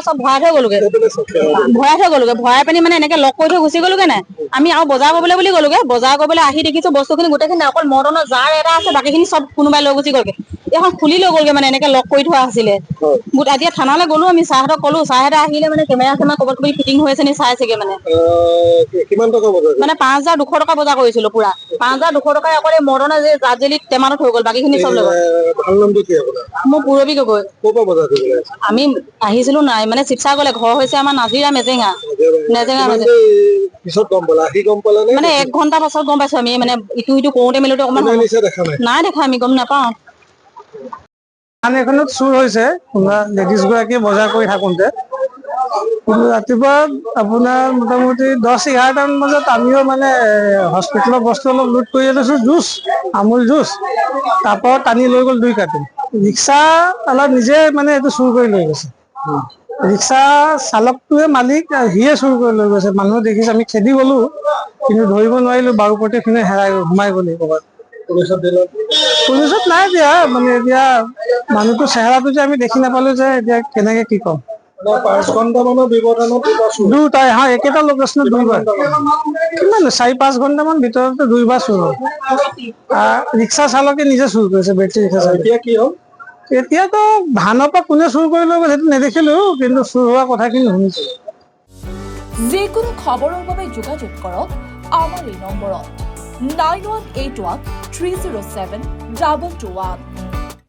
চব ভৰাই থৈ গ'লোগে ভৰাই পিনি মানে এনেকে লক কৰি থৈ গুচি গ'লোগে নাই আমি আৰু বজাৰ কৰিবলৈ বুলি গ'লোগে বজাৰ কৰিবলৈ আহি দেখিছো বস্তুখিনি গোটেইখিনি অকল মৰ্টনৰ জাৰ এটা আছে বাকীখিনি চব কোনোবাই লৈ গুচি গ'লগে এখন খুলি লৈ গ'লগে মানে এনেকে লক কৰি থোৱা আছিলে এতিয়া থানালৈ গ'লো আমি ছাৰহঁতক ক'লো ছাৰহঁতে আহিলে মানে কেমেৰা ক'ৰবাত ফিটিং হৈ আছে নি চাইছেগে মানে কিমান টকা বজাৰ মানে 5,200 টকা বজাৰ কৰিছিলো পুৰা 5,200 টকা অকল এই মৰ্টনৰ যে জাজেলি টেমাটো থৈ গ'ল বাকীখিনি চব লৈ গ'ল ভাল নামটো কি আপোনাৰ মোৰ পূৰবী গগৈ ক'ৰ পৰা বজাৰ কৰিবলৈ আমি আহিছিলো নাই মানে শিৱসাগৰলৈ ঘৰ হৈছে আমাৰ নাজিৰা মেজেঙা পিছত গম পালা আহি গম পালা মানে 1 ঘণ্টা পাছত গম পাইছো আমি মানে ইটো কৰোতে মেলোতে অকমান নাই দেখা আমি গম নাপাওঁ এখনত চুৰ হৈছে লেডিজ গৰাকীয়ে বজাৰ কৰি থাকোঁতে ৰাতিপুৱা আপোনাৰ মোটামুটি 10-11 মান বজাত আমিও মানে হস্পিটেলৰ বস্তু অলপ লুট কৰি আনিছোঁ জুচ আমুল জুচ তাৰপৰা টানি লৈ গ'ল 2 কাৰ্টুন ৰিক্সা অলপ নিজে মানে এইটো চুৰ কৰি লৈ গৈছে ৰিক্সা চালকটোৱে মালিক সিয়ে চুৰ কৰি লৈ গৈছে মানুহ দেখিছে আমি খেদি গ'লো কিন্তু ধৰিব নোৱাৰিলো বাৰুপতিখিনি হেৰাই সোমাই গ'লি ক'ৰবাত পুলিচত নাই দিয়া মানে এতিয়া মানুহটো চেহেৰাটো যে আমি দেখি নাপালো যে এতিয়া কেনেকে কি ক'ম 5 ঘণ্টামানৰ ব্যৱধানত দুটাই হা একেটা লোকেশ্যনত দুইবাৰ কিমান 4-5 ঘণ্টামান ভিতৰতে 2বাৰ চুৰ হ'ল ৰিক্সা চালকে নিজে চুৰ কৰিছে বেটেৰী ৰিক্সা এতিয়া কি হ'ল এতিয়াতো ধানৰ পৰা কোনে চুৰ কৰি লৈ গ'ল সেইটো নেদেখিলো কিন্তু চুৰ হোৱা কথাখিনি শুনিছো যিকোনো খবৰৰ বাবে যোগাযোগ কৰক আমাৰ এই নম্বৰত 9181 307 221